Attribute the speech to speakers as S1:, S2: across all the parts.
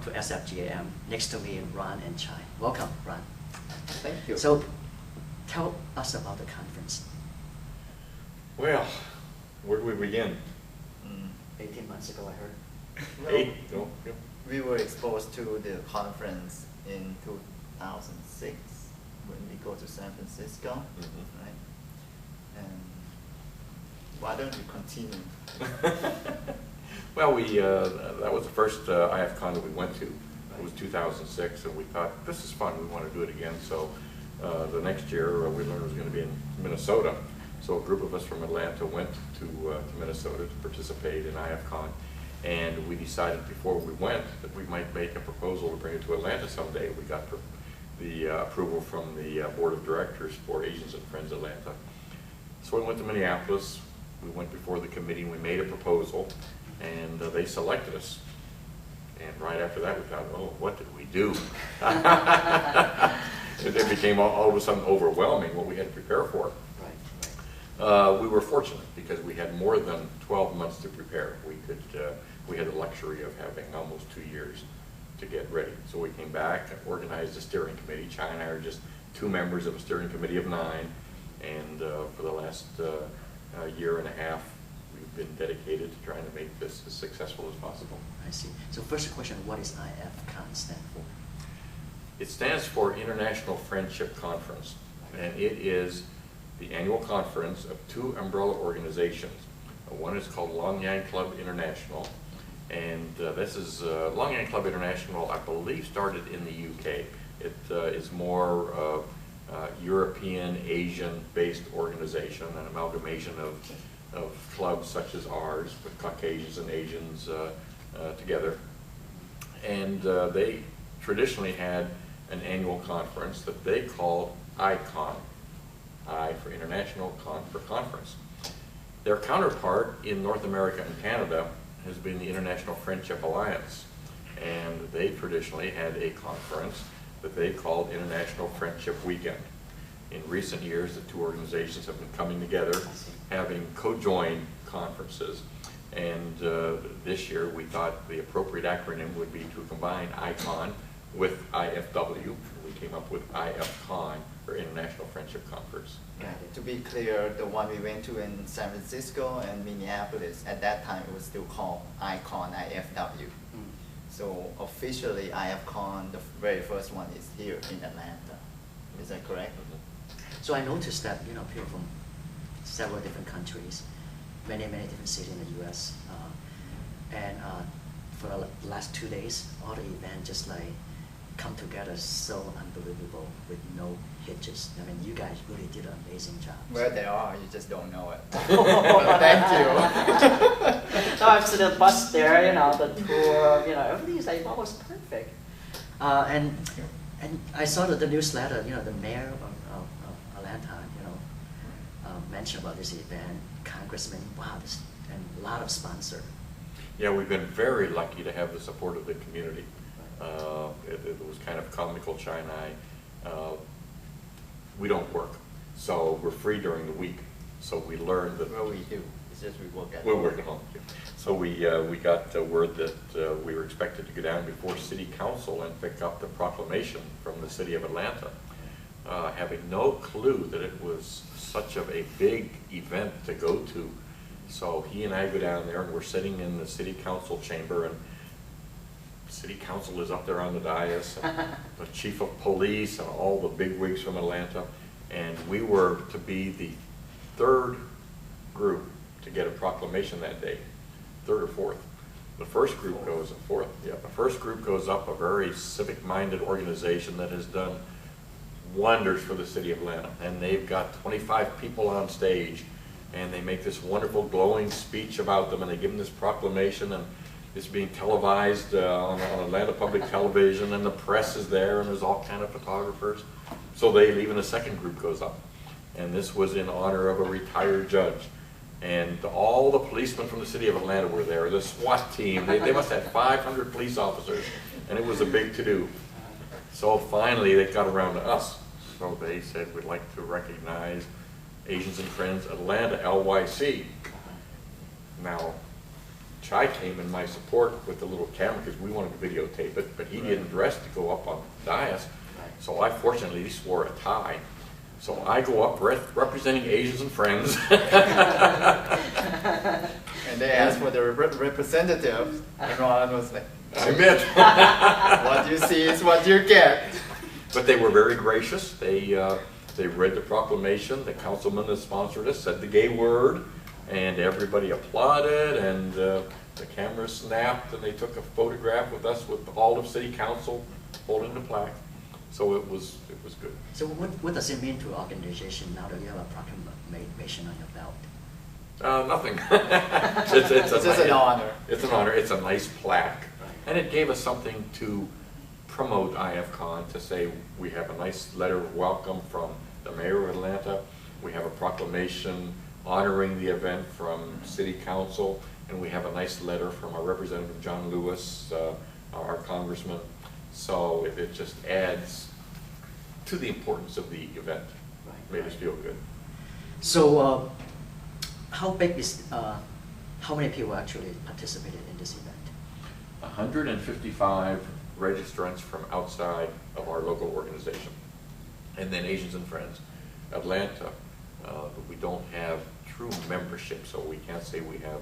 S1: to SFGAM. Next to me, Ron and Chai. Welcome, Ron.
S2: Thank you.
S1: So, tell us about the conference.
S3: Well, where do we begin?
S1: 18 months ago, I heard.
S2: Well,
S3: 8? No? Yeah.
S2: we were exposed to the conference in 2006 when we go to San Francisco, right? And why don't you continue?
S3: Well, that was the first ifCON that we went to. It was 2006, and we thought, this is fun, we want to do it again. So the next year, we learned it was going to be in Minnesota. So a group of us from Atlanta went to Minnesota to participate in ifCON. And we decided before we went that we might make a proposal to bring it to Atlanta someday. We got the approval from the board of directors for Asians and Friends Atlanta. So we went to Minneapolis. We went before the committee. We made a proposal, and they selected us. And right after that, we thought, oh, what did we do? It became all of a sudden overwhelming what we had to prepare for. We were fortunate because we had more than 12 months to prepare. We had the luxury of having almost 2 years to get ready. So we came back and organized a steering committee. Chai and I are just 2 members of a steering committee of 9. And for the last year and a half, we've been dedicated to trying to make this as successful as possible.
S1: I see. So first question, what does ifCON stand for?
S3: It stands for International Friendship Conference, and it is the annual conference of 2 umbrella organizations. One is called Long Yang Club International, and this is Long Yang Club International, I believe, started in the UK. It is more European, Asian-based organization, an amalgamation of clubs such as ours, with Caucasians and Asians together. And they traditionally had an annual conference that they called ifCON. I for international, con for conference. Their counterpart in North America and Canada has been the International Friendship Alliance, and they traditionally had a conference that they called International Friendship Weekend. In recent years, the 2 organizations have been coming together, having co-joined conferences, and this year we thought the appropriate acronym would be to combine ifCON with IFW. We came up with ifCON, or International Friendship Conference.
S2: Yeah, to be clear, the one we went to in San Francisco and Minneapolis, at that time it was still called ifCON, IFW. So officially ifCON, the very first one is here in Atlanta. Is that correct?
S1: So I noticed that people from several different countries, many different cities in the U.S. And for the last 2 days, all the events just like come together so unbelievable with no hitches. I mean, you guys really did an amazing job.
S2: Well, they are. You just don't know it. Thank you.
S4: No, I've seen the bus there, the tour, everything is like almost perfect.
S1: And I saw the newsletter, the mayor of Atlanta, mentioned about this event, congressman, wow, and a lot of sponsors.
S3: Yeah, we've been very lucky to have the support of the community. It was kind of comical, Chai and I. We don't work, so we're free during the week. So we learned that.
S2: Well, we do. It's just we work at
S3: We're
S2: home.
S3: working home. Yeah. So we got word that we were expected to go down before City Council and pick up the proclamation from the City of Atlanta, having no clue that it was such of a big event to go to. So he and I go down there, and we're sitting in the City Council chamber, and City Council is up there on the dais, and the chief of police and all the bigwigs from Atlanta, and we were to be the 3rd group to get a proclamation that day, 3rd or 4th. The first group goes up, 4th. Yeah, the first group goes up, a very civic-minded organization that has done wonders for the city of Atlanta, and they've got 25 people on stage, and they make this wonderful glowing speech about them, and they give them this proclamation, and it's being televised on Atlanta Public Television, and the press is there, and there's all kind of photographers. So they leave, and the second group goes up. And this was in honor of a retired judge. And all the policemen from the city of Atlanta were there, the SWAT team. They must have 500 police officers, and it was a big to-do. So finally, they got around to us. So they said, we'd like to recognize Asians and Friends Atlanta, LYC. Now, Chai came in my support with the little camera because we wanted to videotape it, but he didn't dress to go up on the dais. So I fortunately swore a tie. So I go up representing Asians and Friends.
S2: And they asked for the representative, and Ron was like,
S3: I admit.
S2: what you see is what you get.
S3: But they were very gracious. They read the proclamation. The councilman that sponsored us said the gay word, and everybody applauded, and the camera snapped, and they took a photograph with us with all of city council holding the plaque. So it was good.
S1: So what does it mean to organization now that you have a proclamation on your belt?
S3: Nothing. It's
S2: just an honor.
S3: It's an honor. It's a nice plaque. And it gave us something to promote ifCON, to say we have a nice letter of welcome from the mayor of Atlanta. We have a proclamation honoring the event from city council. And we have a nice letter from our representative, John Lewis, our congressman. So it just adds to the importance of the event. Made us feel good.
S1: So how big is, how many people actually participated in this event?
S3: 155 registrants from outside of our local organization. And then Asians and Friends. Atlanta, we don't have true membership, so we can't say we have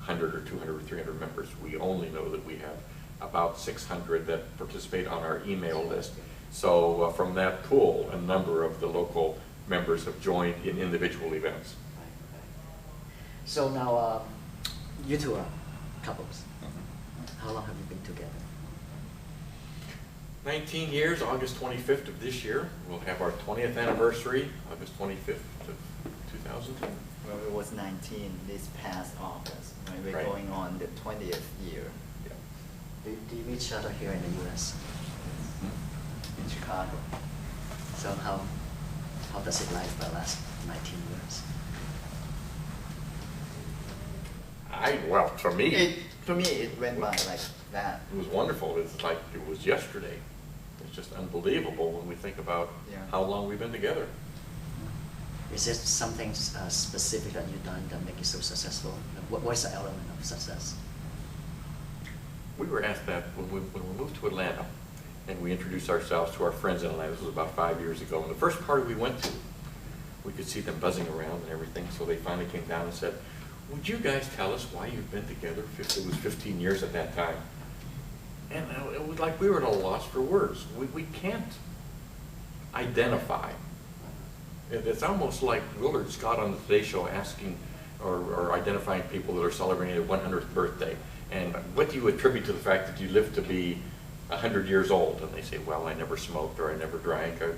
S3: 100 or 200 or 300 members. We only know that we have about 600 that participate on our email list. So from that pool, a number of the local members have joined in individual events.
S1: So now, you two are couples. How long have you been together?
S3: 19 years, August 25th of this year. We'll have our 20th anniversary, August 25th of 2010.
S2: Well, it was 19 this past August. Right? We're
S3: Right.
S2: going on the 20th year
S1: Do you meet each other here in the U.S.?
S2: in Chicago.
S1: So how does it like the last 19 years?
S3: Well, for me,
S2: To me, it went by like that.
S3: it was wonderful. It's like it was yesterday. It's just unbelievable when we think about how long we've been together.
S1: Is there something specific that you've done that make it so successful? What's the element of success?
S3: We were asked that when we moved to Atlanta, and we introduced ourselves to our friends in Atlanta. This was about 5 years ago. And the first party we went to, we could see them buzzing around and everything. So they finally came down and said, "Would you guys tell us why you've been together?" It was 15 years at that time. And it was like we were at a loss for words. We can't identify. It's almost like Willard Scott on the Today Show asking or identifying people that are celebrating their 100th birthday. And what do you attribute to the fact that you live to be 100 years old? And they say, well, I never smoked, or I never drank, or,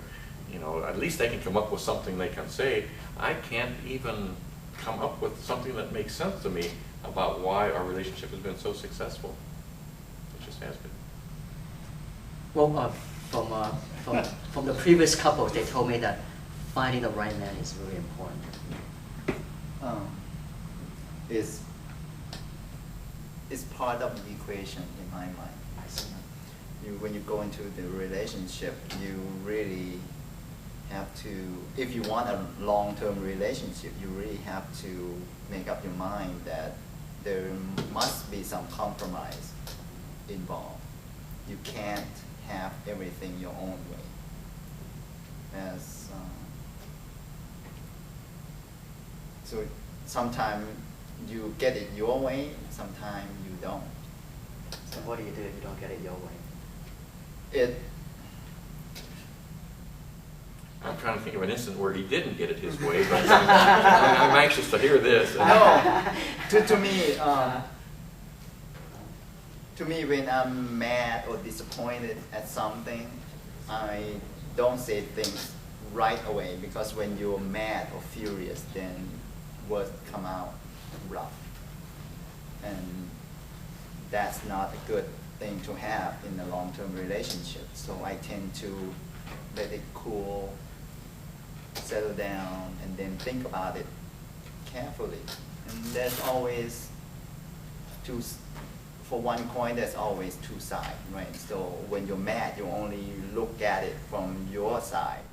S3: you know, at least they can come up with something they can say. I can't even come up with something that makes sense to me about why our relationship has been so successful. It just has been.
S1: Well, from the previous couple, they told me that finding the right man is really important.
S2: It's part of the equation in my mind. When you go into the relationship, you really have to, if you want a long-term relationship, you really have to make up your mind that there must be some compromise involved. You can't have everything your own way. So sometimes you get it your way, sometimes you don't.
S1: So what do you do if you don't get it your way?
S3: I'm trying to think of an instant where he didn't get it his way, but I'm anxious to hear this.
S2: No, to me, when I'm mad or disappointed at something, I don't say things right away, because when you're mad or furious, then words come out rough. And that's not a good thing to have in a long-term relationship. So I tend to let it cool, settle down, and then think about it carefully. And there's always for one coin, there's always two sides, right? So when you're mad, you only look at it from your side.